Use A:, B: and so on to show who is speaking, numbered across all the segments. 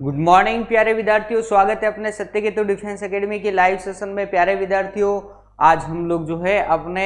A: Good morning प्यारे विद्यार्थियों, स्वागत है अपने सत्यकेतु डिफेंस एकेडमी की लाइव सेशन में। प्यारे विद्यार्थियों, आज हम लोग जो है अपने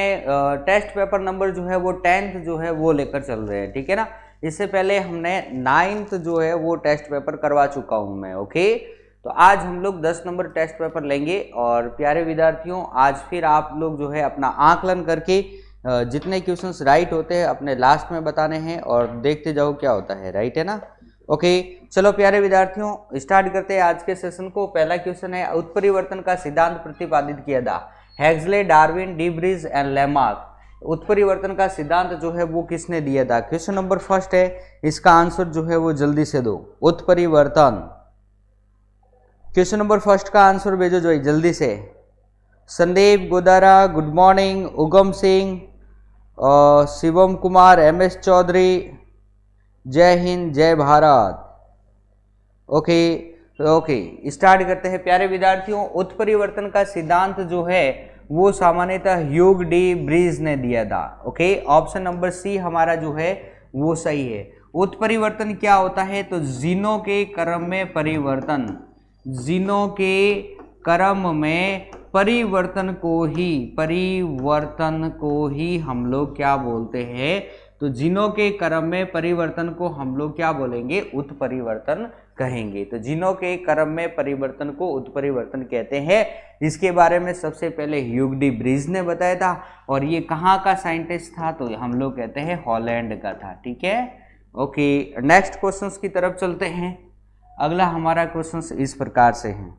A: टेस्ट पेपर नंबर जो है वो 10th जो है वो लेकर चल रहे हैं, ठीक है ना। इससे पहले हमने 9th जो है वो टेस्ट पेपर करवा चुका हूं मैं। ओके, तो आज हम लोग 10 नंबर टेस्ट पेपर लेंगे। और प्यारे विद्यार्थियों, आज फिर आप लोग जो है अपना आकलन करके जितने क्वेश्चंस राइट होते हैं अपने लास्ट में बताने हैं और देखते जाओ क्या होता है, राइट है ना। ओके, चलो प्यारे विद्यार्थियों स्टार्ट करते हैं आज के सेशन को। पहला क्वेश्चन है, उत्परिवर्तन का सिद्धांत प्रतिपादित किया था। Huxley, Darwin, de Vries and Lamarck. उत्परिवर्तन का सिद्धांत जो है वो किसने दिया था? क्वेश्चन नंबर फर्स्ट है, इसका आंसर जो है वो जल्दी से दो। उत्परिवर्तन, क्वेश्चन नंबर फर्स्ट का आंसर भेजो जो है जल्दी से। Sandeep Godara, good morning. Ugam Singh, Shivam Kumar, MS Chaudhary, जय हिंद जय भारत। ओके, स्टार्ट करते हैं प्यारे विद्यार्थियों। उत्परिवर्तन का सिद्धांत जो है वो सामान्यतः ह्यूग डी ब्रीज ने दिया था। ओके, ऑप्शन नंबर सी हमारा जो है वो सही है। उत्परिवर्तन क्या होता है? तो जीनों के क्रम में परिवर्तन, जीनों के क्रम में परिवर्तन को ही हम लोग क्या बोलते हैं? तो जीनों के क्रम में परिवर्तन को हम लोग क्या बोलेंगे? उत्परिवर्तन कहेंगे। तो जीनों के क्रम में परिवर्तन को उत्परिवर्तन कहते हैं। इसके बारे में सबसे पहले ह्यूग डी ब्रीज ने बताया था। और ये कहाँ का साइंटिस्ट था? तो हम लोग कहते हैं हॉलैंड का था, ठीक है। ओके, नेक्स्ट क्वेश्चन की तरफ चलते हैं। अगला हमारा क्वेश्चन इस प्रकार से है,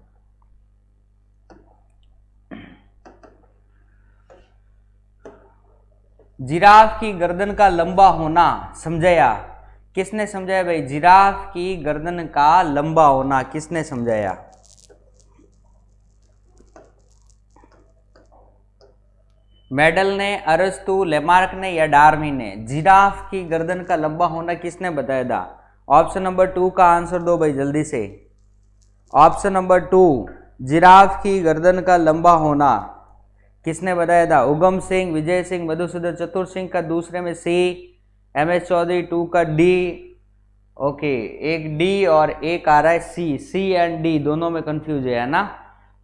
A: जिराफ की गर्दन का लंबा होना समझाया। किसने समझाया भाई? जिराफ की गर्दन का लंबा होना किसने समझाया? मेडल ने, अरस्तु, लेमार्क ने या डार्विन ने? जिराफ की गर्दन का लंबा होना किसने बताया था? ऑप्शन नंबर 2 का आंसर दो भाई जल्दी से। ऑप्शन नंबर 2, जिराफ की गर्दन का लंबा होना किसने बताया था? उगम सिंह, विजय सिंह, मधुसूदन चतुर सिंह का दूसरे में सी, MS चौधरी 2 का डी। ओके, एक डी और एक आ रहा है सी एंड डी दोनों में कंफ्यूज है ना।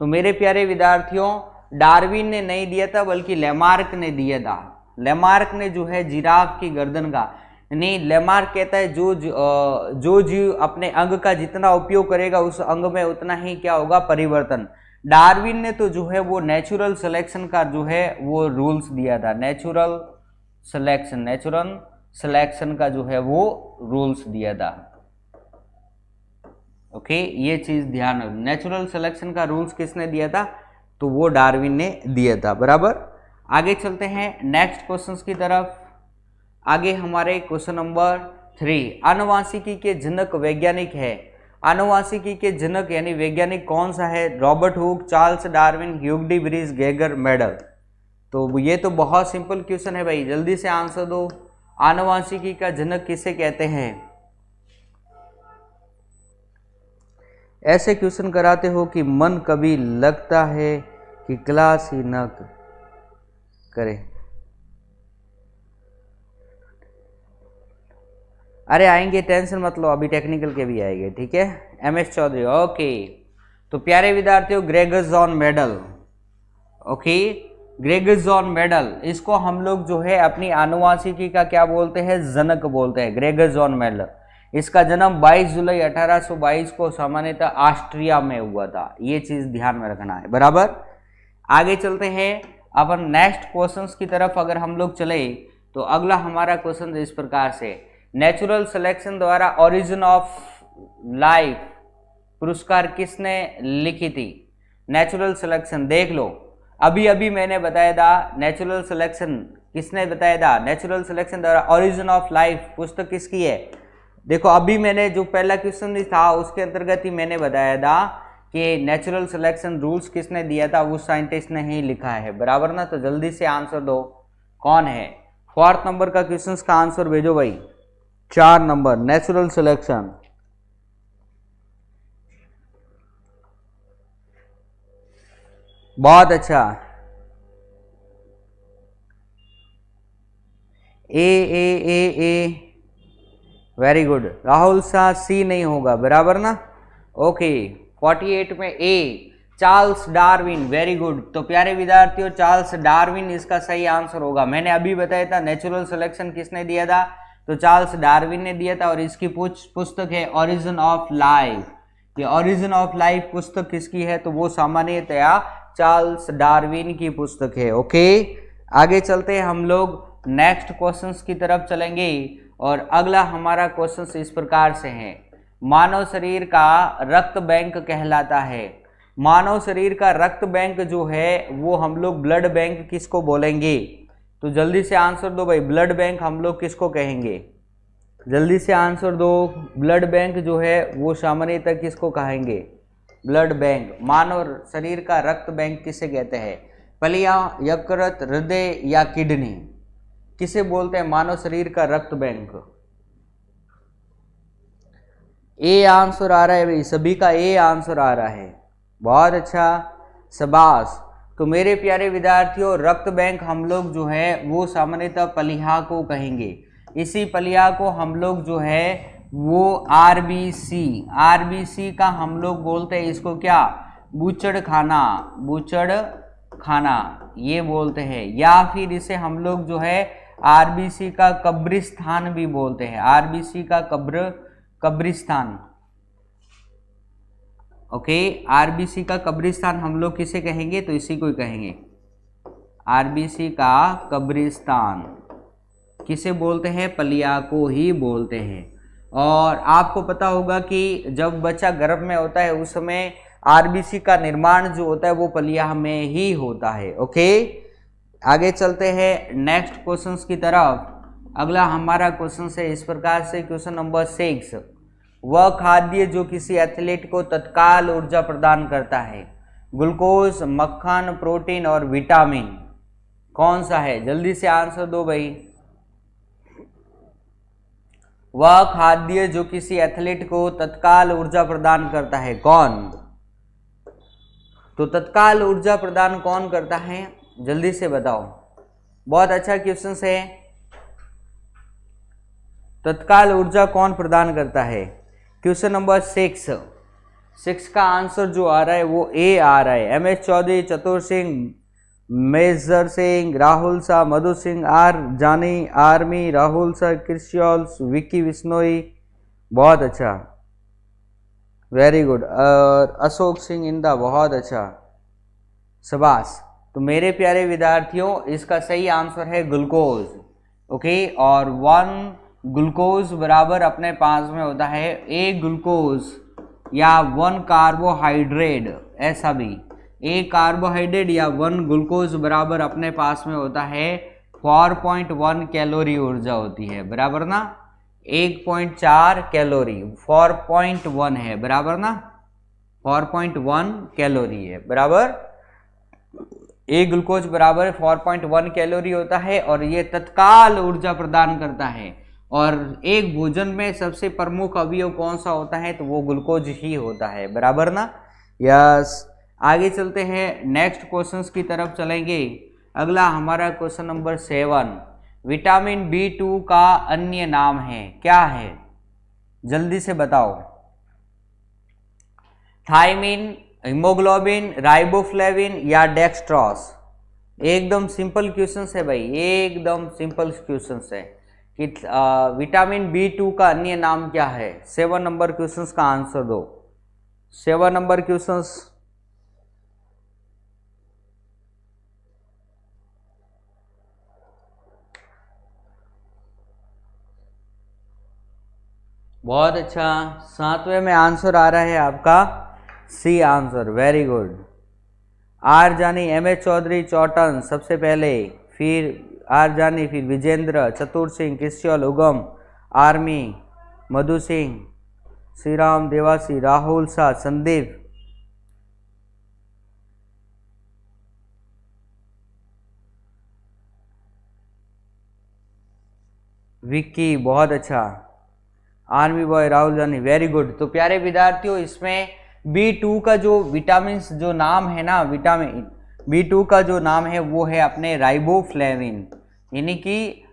A: तो मेरे प्यारे विद्यार्थियों, डार्विन ने नहीं दिया था बल्कि लेमार्क ने दिया था। लेमार्क ने जो है जिराफ की गर्दन का, नहीं, लेमार्क कहता है जो जीव अपने अंग का जितना उपयोग करेगा उस अंग में उतना ही क्या होगा? परिवर्तन। डार्विन ने तो जो है वो नेचुरल सिलेक्शन का जो है वो रूल्स दिया था। नेचुरल सिलेक्शन का जो है वो रूल्स दिया था। ओके, ये चीज ध्यान रखो। नेचुरल सिलेक्शन का रूल्स किसने दिया था? तो वो डार्विन ने दिया था, बराबर। आगे चलते हैं नेक्स्ट क्वेश्चंस की तरफ। आगे हमारे क्वेश्चन नंबर 3, आनुवांशिकी के जनक वैज्ञानिक है। आनुवांशिकी के जनक यानी वैज्ञानिक कौन सा है? Robert Hooke, Charles Darwin, Hugh de Vries, Geiger medal. तो ये तो बहुत सिंपल क्वेश्चन है भाई, जल्दी से आंसर दो। आनुवांशिकी का जनक किसे कहते हैं? ऐसे क्वेश्चन कराते हो कि मन कभी लगता है कि क्लास ही न करे। अरे आएंगे, टेंशन मत लो, अभी टेक्निकल के भी आएंगे, ठीक है। MS चौधरी। ओके, तो प्यारे विद्यार्थियों, Gregor John medal. Okay, Gregor John medal, इसको हम लोग जो है अपनी आनुवांशिकी का क्या बोलते हैं? जनक बोलते हैं, ग्रेगर जॉन मेडल। इसका जन्म 22 जुलाई 1822 को सामान्यतः ऑस्ट्रिया में हुआ था। ये चीज ध्यान में रखना है, बराबर। आगे चलते हैं अपन नेक्स्ट क्वेश्चंस की तरफ। अगर हम लोग चले तो अगला हमारा क्वेश्चन इस प्रकार से, नेचुरल सिलेक्शन द्वारा ओरिजिन ऑफ लाइफ पुरस्कार किसने लिखी थी? नेचुरल सिलेक्शन देख लो, अभी मैंने बताया था नेचुरल सिलेक्शन किसने बताया था? नेचुरल सिलेक्शन द्वारा ओरिजिन ऑफ लाइफ पुस्तक किसकी है? देखो, अभी मैंने जो पहला क्वेश्चन था उसके अंतर्गत ही मैंने बताया था कि नेचुरल सिलेक्शन रूल्स किसने दिया था? उस साइंटिस्ट ने ही लिखा है, बराबर ना। तो जल्दी से आंसर दो, कौन है? 4th नंबर का क्वेश्चन का आंसर भेजो भाई। 4 नंबर, नेचुरल सिलेक्शन। बहुत अच्छा। A very good. Rahul Shah C नहीं होगा, बराबर ना। ओके 48 में A Charles Darwin, very good. तो प्यारे विद्यार्थियों चार्ल्स डार्विन इसका सही आंसर होगा। मैंने अभी बताया था नेचुरल सिलेक्शन किसने दिया था, तो चार्ल्स डार्विन ने दिया था। और इसकी पुस्तक है ओरिजिन ऑफ लाइफ। ये ओरिजिन ऑफ लाइफ पुस्तक किसकी है, तो वो सामान्यतया चार्ल्स डार्विन की पुस्तक है। ओके आगे चलते हैं हम लोग नेक्स्ट क्वेश्चंस की तरफ चलेंगे। और अगला हमारा क्वेश्चन इस प्रकार से है, मानव शरीर का रक्त बैंक कहलाता है। मानव शरीर का रक्त बैंक जो है वो हम लोग ब्लड बैंक किसको बोलेंगे, तो जल्दी से आंसर दो भाई, ब्लड बैंक हम लोग किसको कहेंगे, जल्दी से आंसर दो। ब्लड बैंक जो है वो सामान्यतः किसको कहेंगे, ब्लड बैंक। मानव शरीर का रक्त बैंक किसे कहते हैं, पलिया, यकृत, हृदय या किडनी, किसे बोलते हैं मानव शरीर का रक्त बैंक। ए आंसर आ रहा है भाई, सभी का ए आंसर आ रहा है, बहुत अच्छा, शाबाश। तो मेरे प्यारे विद्यार्थियों रक्त बैंक हम लोग जो है वो सामान्यतः पलिया को कहेंगे। इसी पलिया को हम लोग जो है वो आरबीसी का हम लोग बोलते हैं इसको क्या, बूचड़ खाना ये बोलते हैं, या फिर इसे हम लोग जो है आरबीसी का कब्रिस्तान भी बोलते हैं, आरबीसी का कब्रिस्तान। ओके आरबीसी का कब्रिस्तान हम लोग किसे कहेंगे, तो इसी को ही कहेंगे, आरबीसी का कब्रिस्तान किसे बोलते हैं, पलिया को ही बोलते हैं। और आपको पता होगा कि जब बच्चा गर्भ में होता है उस समय आरबीसी का निर्माण जो होता है वो पलिया में ही होता है। ओके आगे चलते हैं नेक्स्ट क्वेश्चंस की तरफ। अगला हमारा क्वेश्चन है इस प्रकार से, क्वेश्चन नंबर 6, वह खाद्य जो किसी एथलीट को तत्काल ऊर्जा प्रदान करता है, ग्लूकोज, मक्खन, प्रोटीन और विटामिन, कौन सा है, जल्दी से आंसर दो भाई। वह खाद्य जो किसी एथलीट को तत्काल ऊर्जा प्रदान करता है कौन, तो तत्काल ऊर्जा प्रदान कौन करता है, जल्दी से बताओ। बहुत अच्छा क्वेश्चन है, तत्काल ऊर्जा कौन प्रदान करता है। क्वेश्चन नंबर 6 का आंसर जो आ रहा है वो ए आ रहा है। M S Chaudhary, Chatur Singh, major Singh, Rahul Shah, Madhu Singh, R Jani, army, Rahul Shah, क्रिश्चियल्स, विक्की बिश्नोई, बहुत अच्छा, वेरी गुड। और अशोक सिंह इंदा, बहुत अच्छा, शाबाश। तो मेरे प्यारे विद्यार्थियों इसका सही आंसर है ग्लूकोज। ओके और 1 ग्लूकोज बराबर अपने पास में होता है एक ग्लूकोज या 1 कार्बोहाइड्रेट, ऐसा भी एक कार्बोहाइड्रेट या 1 ग्लूकोज बराबर अपने पास में होता है 4.1 कैलोरी ऊर्जा होती है, बराबर ना, 1.4 कैलोरी 4.1 है, बराबर ना, 4.1 कैलोरी है, बराबर। एक ग्लूकोज बराबर 4.1 कैलोरी होता है और ये तत्काल ऊर्जा प्रदान करता है। और एक भोजन में सबसे प्रमुख अवयव कौन सा होता है, तो वो ग्लूकोज ही होता है, बराबर ना, यस। आगे चलते हैं नेक्स्ट क्वेश्चंस की तरफ चलेंगे। अगला हमारा क्वेश्चन नंबर 7, विटामिन B2 का अन्य नाम है, क्या है, जल्दी से बताओ। थायमिन, हीमोग्लोबिन, राइबोफ्लेविन या डेक्स्ट्रोस, एकदम सिंपल क्वेश्चन है भाई, एकदम सिंपल क्वेश्चन है कि विटामिन B2 का अन्य नाम क्या है। 7 नंबर क्वेश्चंस का आंसर दो, 7 नंबर क्वेश्चंस। बहुत अच्छा, 7वें में आंसर आ रहा है आपका C answer, very good. R Jani, M H Chaudhary, चौटन सबसे पहले, फिर आर जानी, फिर विजेंद्र, चतुर सिंह, क्रिश्चियल, उगम, आर्मी, मधु सिंह, श्री राम, देवासी, राहुल शाह, संदीप, विक्की, बहुत अच्छा, आर्मी बॉय, राहुल जानी, वेरी गुड। तो प्यारे विद्यार्थियों इसमें B2 का जो विटामिन जो नाम है ना, विटामिन B2 का जो नाम है वो है अपने राइबोफ्लेविन, यानी कि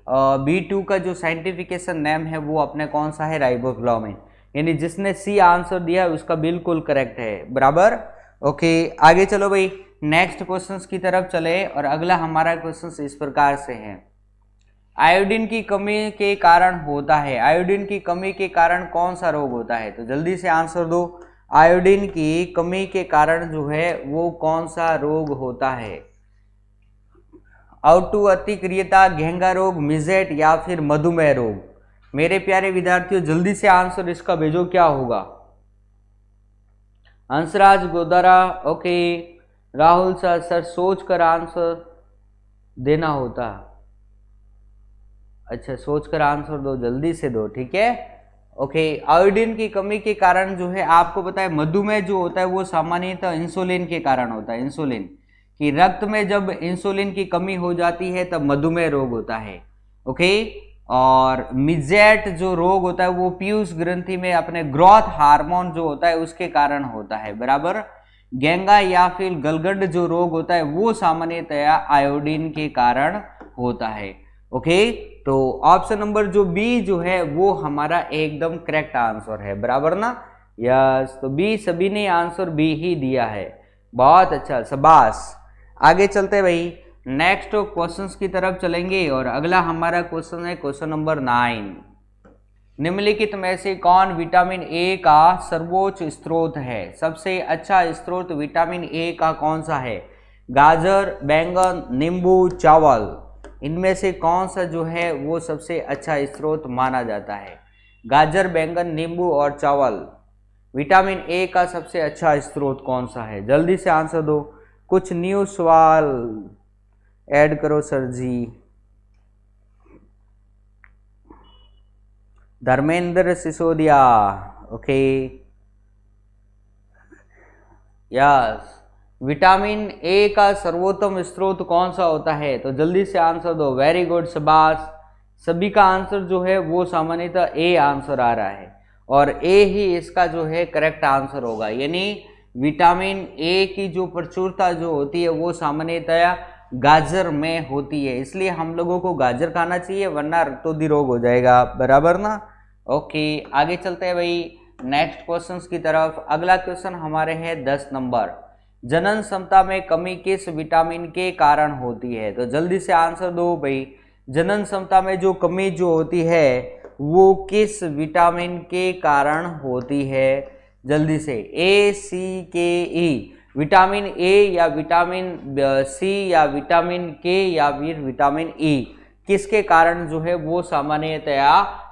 A: B2 का जो साइंटिफिकेशन नेम है वो अपने कौन सा है, राइबोफ्लेविन। यानी जिसने सी आंसर दिया है उसका बिल्कुल करेक्ट है, बराबर। ओके, आगे चलो भाई, नेक्स्ट क्वेश्चंस की तरफ चले। और अगला हमारा क्वेश्चन इस प्रकार से है, आयोडीन की कमी के कारण होता है, आयोडीन की कमी के कारण कौन सा रोग होता है? तो जल्दी से आंसर दो, आयोडीन की कमी के कारण जो है वो कौन सा रोग होता है? आउटू अतिक्रियता, घेंगा रोग, मिजेट या फिर मधुमेह रोग? मेरे प्यारे विद्यार्थियों जल्दी से आंसर इसका भेजो, क्या होगा? हंसराज गोदारा, ओके, राहुल सर सोच कर आंसर देना होता। अच्छा, सोच कर आंसर दो, जल्दी से दो, ठीक है। ओके, आयोडीन की कमी के कारण जो है आपको पता है मधुमेह जो होता है वो सामान्यतः इंसुलिन के कारण होता है। इंसुलिन कि रक्त में जब इंसुलिन की कमी हो जाती है तब मधुमेह रोग होता है। ओके, और मिजेट जो रोग होता है वो पीयूष ग्रंथि में अपने ग्रोथ हार्मोन जो होता है उसके कारण होता है, बराबर। गेंगा या फिर गलगंड जो रोग होता है वो सामान्यतया आयोडीन के कारण होता है। ओके, तो ऑप्शन नंबर जो बी जो है वो हमारा एकदम करेक्ट आंसर है, बराबर ना? यस, तो बी, सभी ने आंसर बी ही दिया है, बहुत अच्छा, शाबाश। आगे चलते हैं भाई, नेक्स्ट क्वेश्चंस की तरफ चलेंगे। और अगला हमारा क्वेश्चन है क्वेश्चन नंबर 9, निम्नलिखित में से कौन विटामिन ए का सर्वोच्च स्रोत है? सबसे अच्छा स्रोत विटामिन ए का कौन सा है? गाजर, बैंगन, नींबू, चावल? इनमें से कौन सा जो है वो सबसे अच्छा स्रोत माना जाता है? गाजर, बैंगन, नींबू और चावल, विटामिन ए का सबसे अच्छा स्रोत कौन सा है? जल्दी से आंसर दो, कुछ न्यू सवाल ऐड करो sir ji. Dharmendra Sisodia, okay, yes, vitamin A का सर्वोत्तम स्रोत कौन सा होता है? तो जल्दी से आंसर दो, वेरी गुड, शाबाश। सभी का आंसर जो है वो सामान्यतः ए आंसर आ रहा है और ए ही इसका जो है करेक्ट आंसर होगा। यानी विटामिन ए की जो प्रचुरता जो होती है वो सामान्यतया गाजर में होती है, इसलिए हम लोगों को गाजर खाना चाहिए वरना रक्तोदि रोग हो जाएगा, बराबर ना? ओके, आगे चलते हैं भाई नेक्स्ट क्वेश्चंस की तरफ। अगला क्वेश्चन हमारे है 10 नंबर, जनन क्षमता में कमी किस विटामिन के कारण होती है? तो जल्दी से आंसर दो भाई, जनन क्षमता में जो कमी जो होती है वो किस विटामिन के कारण होती है? जल्दी से, ए, सी, के, ई? विटामिन ए या विटामिन सी या विटामिन के या फिर विटामिन ई? किसके कारण जो है वो सामान्यतया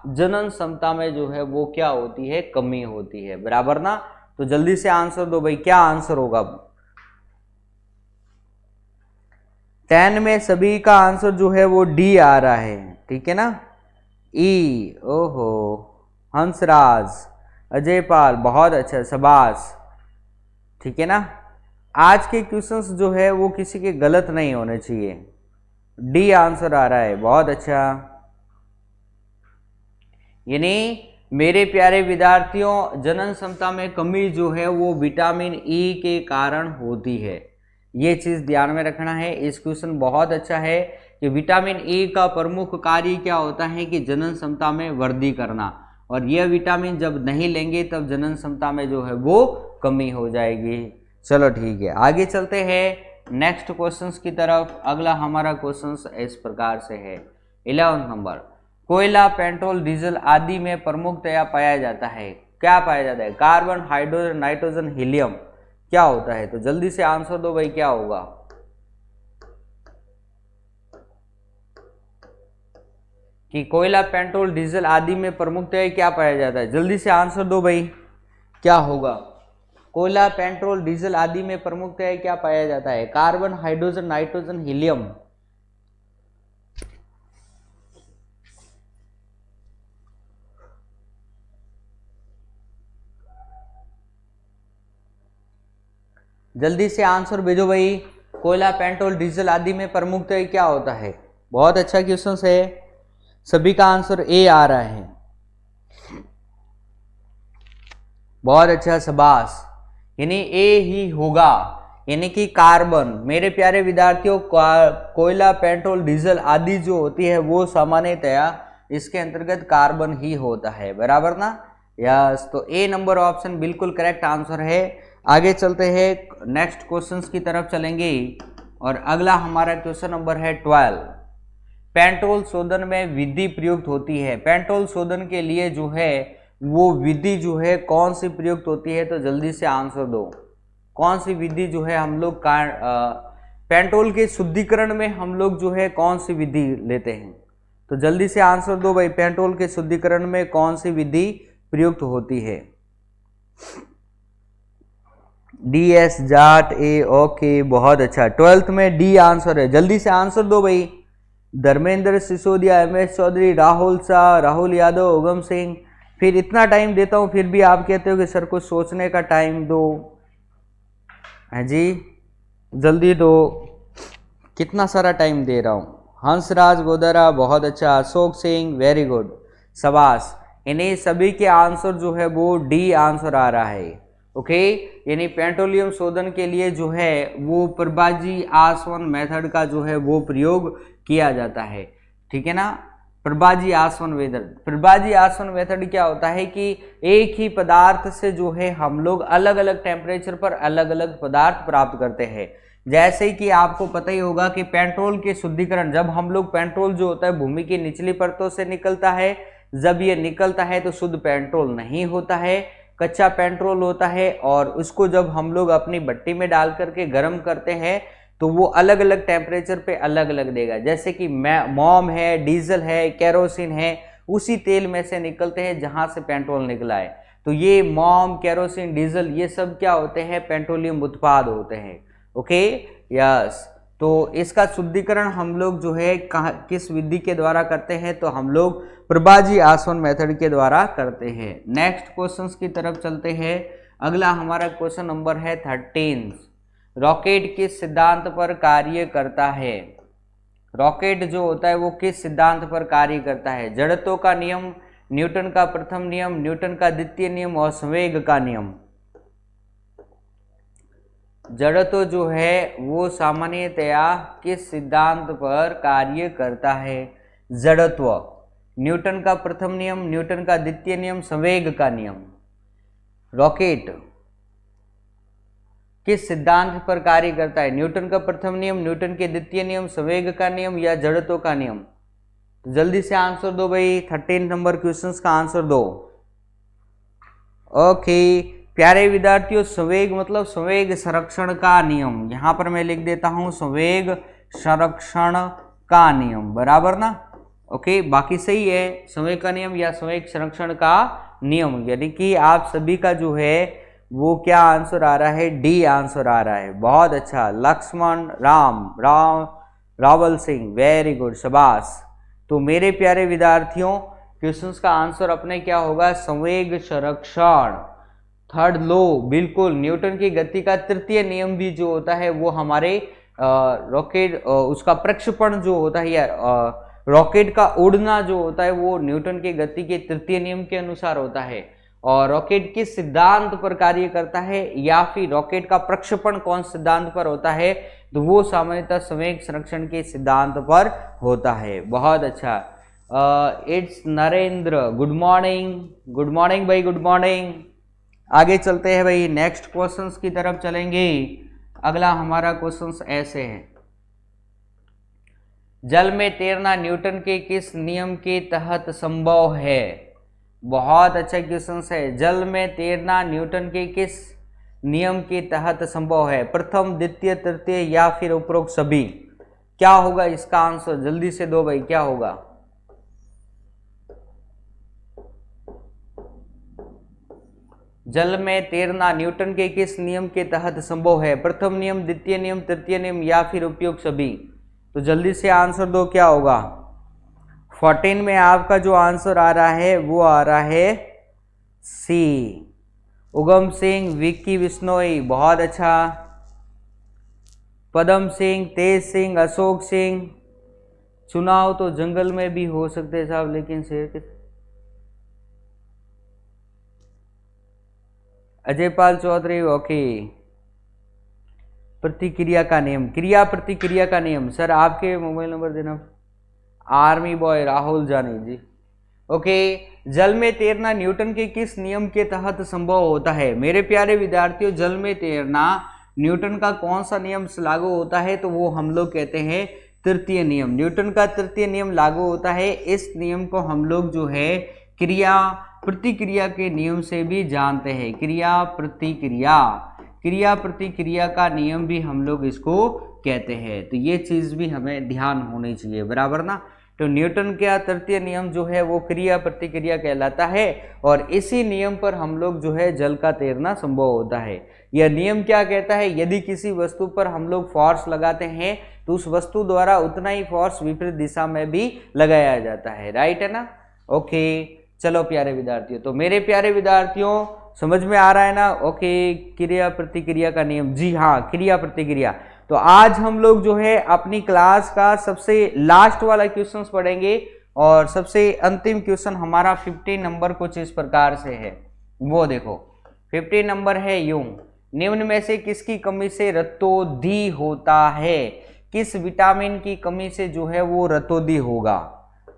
A: जनन क्षमता में जो है वो क्या होती है? कमी होती है, बराबर ना? तो जल्दी से आंसर दो भाई, क्या आंसर होगा? 10 में सभी का आंसर जो है वो डी आ रहा है, ठीक है ना? ई, ओहो, हंसराज, अजय पाल, बहुत अच्छा, शाबाश, ठीक है ना? आज के क्वेश्चंस जो है वो किसी के गलत नहीं होने चाहिए, डी आंसर आ रहा है, बहुत अच्छा। यानी मेरे प्यारे विद्यार्थियों जनन क्षमता में कमी जो है वो विटामिन ई के कारण होती है, ये चीज ध्यान में रखना है। इस क्वेश्चन बहुत अच्छा है कि विटामिन ई का प्रमुख कार्य क्या होता है कि जनन क्षमता में वृद्धि करना, और यह विटामिन जब नहीं लेंगे तब जनन क्षमता में जो है वो कमी हो जाएगी। चलो ठीक है, आगे चलते हैं नेक्स्ट क्वेश्चंस की तरफ। अगला हमारा क्वेश्चंस इस प्रकार से है 11 नंबर, कोयला, पेट्रोल, डीजल आदि में प्रमुखतया पाया जाता है, क्या पाया जाता है? कार्बन, हाइड्रोजन, नाइट्रोजन, हीलियम, क्या होता है? तो जल्दी से आंसर दो भाई, क्या होगा? कि कोयला, पेट्रोल, डीजल आदि में प्रमुखतया क्या पाया जाता है? जल्दी से आंसर दो भाई, क्या होगा? कोयला, पेट्रोल, डीजल आदि में प्रमुखतया क्या पाया जाता है? Carbon, hydrogen, nitrogen, helium? जल्दी से आंसर भेजो भाई, कोयला, पेट्रोल, डीजल आदि में प्रमुखतः क्या होता है? बहुत अच्छा क्वेश्चन है, सभी का आंसर ए आ रहा है, बहुत अच्छा, शाबाश। यानी ए ही होगा, यानी कि कार्बन। मेरे प्यारे विद्यार्थियों, कोयला, पेट्रोल, डीजल आदि जो होती है वो सामान्यतया इसके अंतर्गत कार्बन ही होता है, बराबर ना? यस, तो ए नंबर ऑप्शन बिल्कुल करेक्ट आंसर है। आगे चलते हैं, नेक्स्ट क्वेश्चंस की तरफ चलेंगे और अगला हमारा क्वेश्चन नंबर है 12। पेंटोल शोधन में विधि प्रयुक्त होती है। पेंटोल शोधन के लिए जो है वो विधि जो है कौन सी प्रयुक्त होती है, तो जल्दी से आंसर दो। कौन सी विधि जो है हम लोग पेंटोल के शुद्धिकरण में हम लोग जो है कौन सी विधि लेते हैं, तो जल्दी से आंसर दो भाई। पेंटोल के शुद्धिकरण में कौन सी विधि प्रयुक्त होती है? डी एस जाट ए, ओके बहुत अच्छा, 12th में डी आंसर है। जल्दी से आंसर दो भाई। धर्मेंद्र सिसोदिया, एम एस चौधरी, राहुल शाह, राहुल यादव, उगम सिंह। फिर इतना टाइम देता हूं फिर भी आप कहते हो कि सर कुछ सोचने का टाइम दो। है जी, जल्दी दो, कितना सारा टाइम दे रहा हूं। हंसराज गोदरा, बहुत अच्छा। अशोक सिंह, वेरी गुड, शाबाश। इन्हीं सभी के आंसर जो है वो डी आंसर आ रहा है। ओके, यानी पेट्रोलियम शोधन के लिए जो है वो प्रभाजी आसवन मेथड का जो है वो प्रयोग किया जाता है। ठीक है ना, प्रभाजी आसवन मेथड। प्रभाजी आसवन मेथड क्या होता है कि एक ही पदार्थ से जो है हम लोग अलग अलग टेम्परेचर पर अलग अलग पदार्थ प्राप्त करते हैं। जैसे कि आपको पता ही होगा कि पेट्रोल के शुद्धिकरण, जब हम लोग पेट्रोल जो होता है भूमि की निचली परतों से निकलता है, जब ये निकलता है तो शुद्ध पेट्रोल नहीं होता है, कच्चा पेट्रोल होता है। और उसको जब हम लोग अपनी भट्टी में डाल करके गर्म करते हैं तो वो अलग अलग टेम्परेचर पे अलग अलग देगा। जैसे कि मोम है, डीजल है, केरोसिन है, उसी तेल में से निकलते हैं जहां से पेट्रोल निकला है। तो ये मोम, केरोसिन, डीजल ये सब क्या होते हैं? पेट्रोलियम उत्पाद होते हैं। Okay, yes. तो इसका शुद्धिकरण हम लोग जो है किस विधि के द्वारा करते हैं? तो हम लोग प्रभाजी आसवन मेथड के द्वारा करते हैं। नेक्स्ट क्वेश्चंस की तरफ चलते हैं। अगला हमारा क्वेश्चन नंबर है 13। रॉकेट किस सिद्धांत पर कार्य करता है? रॉकेट जो होता है वो किस सिद्धांत पर कार्य करता है? जड़त्व का नियम, न्यूटन का प्रथम नियम, न्यूटन का द्वितीय नियम और संवेग का नियम। जड़त्व जो है वो सामान्यतया किस सिद्धांत पर कार्य करता है? जड़त्व, न्यूटन का प्रथम नियम, न्यूटन का द्वितीय नियम, संवेग का नियम। रॉकेट किस सिद्धांत पर कार्य करता है? न्यूटन का प्रथम नियम, न्यूटन के द्वितीय नियम, संवेग का नियम या जड़त्व का नियम? तो जल्दी से आंसर दो भाई। 13 नंबर क्वेश्चंस का आंसर दो। ओके प्यारे विद्यार्थियों, संवेग मतलब संवेग संरक्षण का नियम। यहां पर मैं लिख देता हूं संवेग संरक्षण का नियम, बराबर ना? ओके, बाकी सही है, संवेग का नियम या संवेग संरक्षण का नियम। यानी कि आप सभी का जो है वो क्या आंसर आ रहा है? डी आंसर आ रहा है। बहुत अच्छा, लक्ष्मण रावल सिंह, वेरी गुड, शाबाश। तो मेरे प्यारे विद्यार्थियों, क्वेश्चंस का आंसर अपने क्या होगा? संवेग संरक्षण, थर्ड लो। बिल्कुल, न्यूटन की गति का तृतीय नियम भी जो होता है वो हमारे रॉकेट उसका प्रक्षेपण जो होता है या रॉकेट का उड़ना जो होता है वो न्यूटन की गति के तृतीय नियम के अनुसार होता है। और रॉकेट किस सिद्धांत पर कार्य करता है या फिर रॉकेट का प्रक्षेपण कौन सिद्धांत पर होता है? तो वो सामान्यतः संवेग संरक्षण के सिद्धांत पर होता है। बहुत अच्छा। It's Narendra, good morning, good morning भाई, गुड मॉर्निंग। आगे चलते हैं भाई, नेक्स्ट क्वेश्चंस की तरफ चलेंगे। अगला हमारा क्वेश्चंस ऐसे है, जल में तैरना न्यूटन के किस नियम के तहत संभव है? बहुत अच्छा क्वेश्चन है। जल में तैरना न्यूटन के किस नियम के तहत संभव है? प्रथम, द्वितीय, तृतीय या फिर उपरोक्त सभी? क्या होगा इसका आंसर? जल्दी से दो भाई, क्या होगा? जल में तैरना न्यूटन के किस नियम के तहत संभव है? प्रथम नियम, द्वितीय नियम, तृतीय नियम या फिर उपयुक्त सभी? तो जल्दी से आंसर दो, क्या होगा? 14 में आपका जो आंसर आ रहा है वो आ रहा है सी, उगम सिंह, विक्की बिश्नोई, बहुत अच्छा। पदम सिंह, तेज सिंह, अशोक सिंह। चुनाव तो जंगल में भी हो सकते हैं साहब, लेकिन शेर के अजयपाल चौधरी, ओके। प्रतिक्रिया का नियम, क्रिया प्रतिक्रिया का नियम, सर आपके मोबाइल नंबर देना। आर्मी बॉय राहुल जानी जी, ओके। जल में तैरना न्यूटन के किस नियम के तहत संभव होता है? मेरे प्यारे विद्यार्थियों, जल में तैरना न्यूटन का कौन सा नियम लागू होता है? तो वो हम लोग कहते हैं तृतीय नियम। न्यूटन का तृतीय नियम लागू होता है। इस नियम को हम लोग जो है क्रिया प्रतिक्रिया के नियम से भी जानते हैं। क्रिया प्रतिक्रिया का नियम भी हम लोग इसको कहते हैं। तो ये चीज भी हमें ध्यान होनी चाहिए, बराबर ना। तो न्यूटन का तृतीय नियम जो है वो क्रिया प्रतिक्रिया कहलाता है और इसी नियम पर हम लोग जो है जल का तैरना संभव होता है। यह नियम क्या कहता है? यदि किसी वस्तु पर हम लोग फोर्स लगाते हैं तो उस वस्तु द्वारा उतना ही फोर्स विपरीत दिशा में भी लगाया जाता है, राइट है ना। ओके, चलो प्यारे विद्यार्थियों, तो मेरे प्यारे विद्यार्थियों समझ में आ रहा है ना? ओके, क्रिया प्रतिक्रिया का नियम, जी हाँ, क्रिया प्रतिक्रिया। तो आज हम लोग जो है अपनी क्लास का सबसे लास्ट वाला क्वेश्चन पढ़ेंगे और सबसे अंतिम क्वेश्चन हमारा 50 नंबर कुछ इस प्रकार से है। वो देखो 50 नंबर है यूं, निम्न में से किसकी कमी से रक्तोदी होता है? किस विटामिन की कमी से जो है वो रक्तोदी होगा?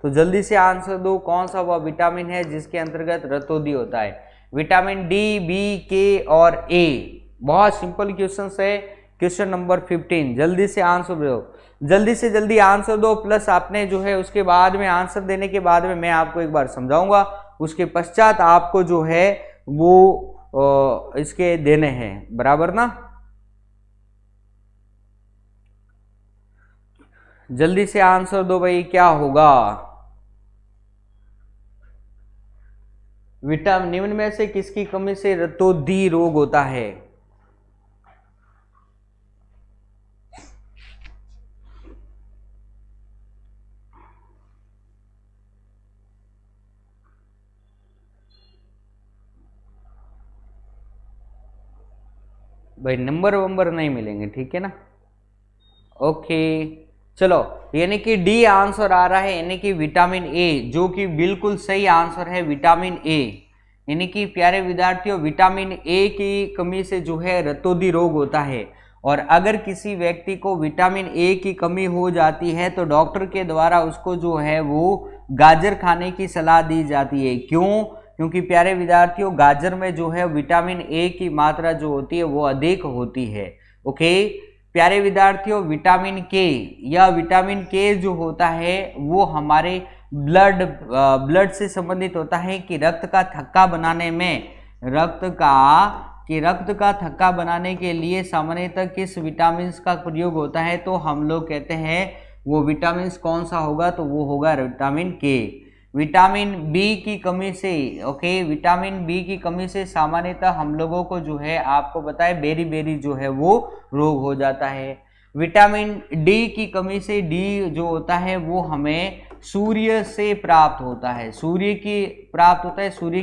A: तो जल्दी से आंसर दो, कौन सा वह विटामिन है जिसके अंतर्गत रक्तोदी होता है? विटामिन डी, बी, के और ए। बहुत सिंपल क्वेश्चन है, क्वेश्चन नंबर 15। जल्दी से आंसर दो, जल्दी से जल्दी आंसर दो। प्लस आपने जो है उसके बाद में आंसर देने के बाद में मैं आपको एक बार समझाऊंगा, उसके पश्चात आपको जो है वो इसके देने हैं, बराबर ना। जल्दी से आंसर दो भाई, क्या होगा? विटामिन निम्न में से किसकी कमी से रक्तोदी रोग होता है? भाई नंबर वंबर नहीं मिलेंगे, ठीक है ना। ओके चलो, यानी कि डी आंसर आ रहा है, यानी कि विटामिन ए, जो कि बिल्कुल सही आंसर है, विटामिन ए। यानी कि प्यारे विद्यार्थियों, विटामिन ए की कमी से जो है रक्तोदी रोग होता है। और अगर किसी व्यक्ति को विटामिन ए की कमी हो जाती है तो डॉक्टर के द्वारा उसको जो है वो गाजर खाने की सलाह दी जाती है। क्यों? क्योंकि प्यारे विद्यार्थियों, गाजर में जो है विटामिन ए की मात्रा जो होती है वो अधिक होती है। ओके प्यारे विद्यार्थियों, विटामिन के या विटामिन के जो होता है वो हमारे ब्लड से संबंधित होता है कि रक्त का थक्का बनाने में, रक्त का थक्का बनाने के लिए सामान्यतः किस विटामिन का प्रयोग होता है? तो हम लोग कहते हैं वो विटामिन कौन सा होगा? तो वो होगा विटामिन के। विटामिन बी की कमी से, ओके, विटामिन बी की कमी से सामान्यतः हम लोगों को जो है आपको बताए बेरी जो है वो रोग हो जाता है। विटामिन डी की कमी से, डी जो होता है वो हमें सूर्य से प्राप्त होता है, सूर्य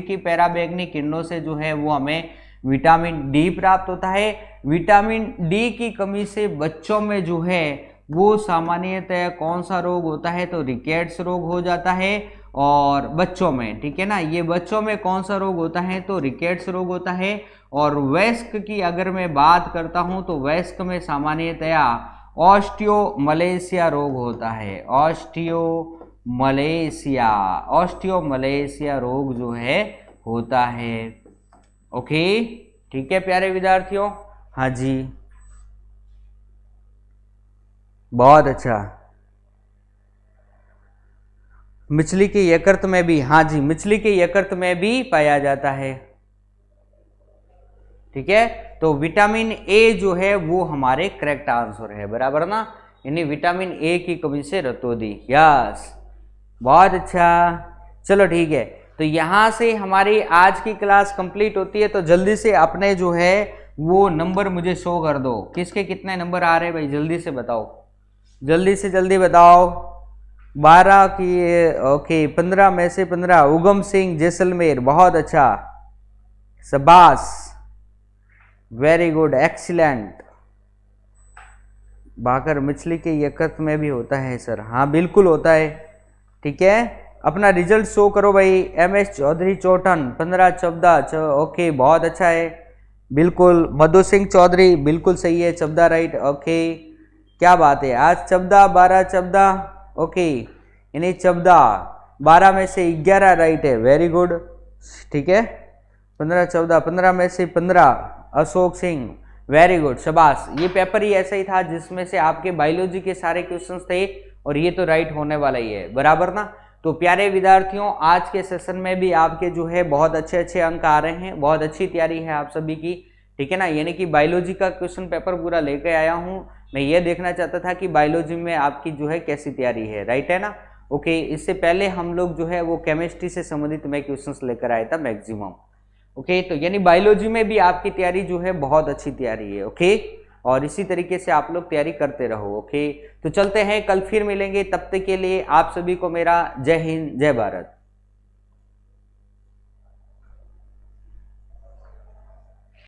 A: की पराबैंगनी किरणों से जो है वो हमें विटामिन डी प्राप्त होता है। विटामिन डी की कमी से बच्चों में जो है वो सामान्यतः कौन सा रोग होता है? तो रिकेट्स रोग हो जाता है। और बच्चों में, ठीक है ना, ये बच्चों में कौन सा रोग होता है? तो रिकेट्स रोग होता है। और वयस्क की अगर मैं बात करता हूं तो वयस्क में सामान्यतया ऑस्टियोमलेशिया रोग होता है। ऑस्टियोमलेशिया रोग जो है होता है। ओके ठीक है प्यारे विद्यार्थियों, हाँ जी बहुत अच्छा। मछली के यकृत में भी, हाँ जी, मछली के यकृत में भी पाया जाता है, ठीक है। तो विटामिन ए जो है वो हमारे करेक्ट आंसर है, बराबर ना, यानी विटामिन ए की कमी से रक्तोदी। यस बहुत अच्छा, चलो ठीक है। तो यहाँ से हमारी आज की क्लास कंप्लीट होती है। तो जल्दी से अपने जो है वो नंबर मुझे शो कर दो, किसके कितने नंबर आ रहे हैं भाई, जल्दी से बताओ, जल्दी से जल्दी बताओ। 12 की, ओके 15 में से 15। उगम सिंह जैसलमेर, बहुत अच्छा, शाबाश, वेरी गुड, एक्सीलेंट। भाकर मछली के यकृत में भी होता है सर? हाँ बिल्कुल होता है, ठीक है। अपना रिजल्ट शो करो भाई। MS चौधरी चौटन 15-14, ओके बहुत अच्छा है, बिल्कुल। मधु सिंह चौधरी बिल्कुल सही है, 14 राइट, ओके क्या बात है। आज 14, 12, 14, ओके, यानी 14। 12 में से 11 राइट है, वेरी गुड, ठीक है। 15 14, 15 में से 15 अशोक सिंह, वेरी गुड, शाबाश। ये पेपर ही ऐसा ही था जिसमें से आपके बायोलॉजी के सारे क्वेश्चंस थे और ये तो राइट होने वाला ही है, बराबर ना। तो प्यारे विद्यार्थियों, आज के सेशन में भी आपके जो है बहुत अच्छे अच्छे अंक आ रहे हैं, बहुत अच्छी तैयारी है आप सभी की, ठीक है ना। यानी कि बायोलॉजी का क्वेश्चन पेपर पूरा लेके आया हूं। मैं ये देखना चाहता था कि बायोलॉजी में आपकी जो है कैसी तैयारी है, राइट है ना। ओके, इससे पहले हम लोग जो है वो केमिस्ट्री से संबंधित मैं क्वेश्चंस लेकर आया था मैक्सिमम। ओके, तो यानी बायोलॉजी में भी आपकी तैयारी जो है बहुत अच्छी तैयारी है। ओके, और इसी तरीके से आप लोग तैयारी करते रहो। ओके, तो चलते हैं, कल फिर मिलेंगे, तब तक के लिए आप सभी को मेरा जय हिंद, जय भारत।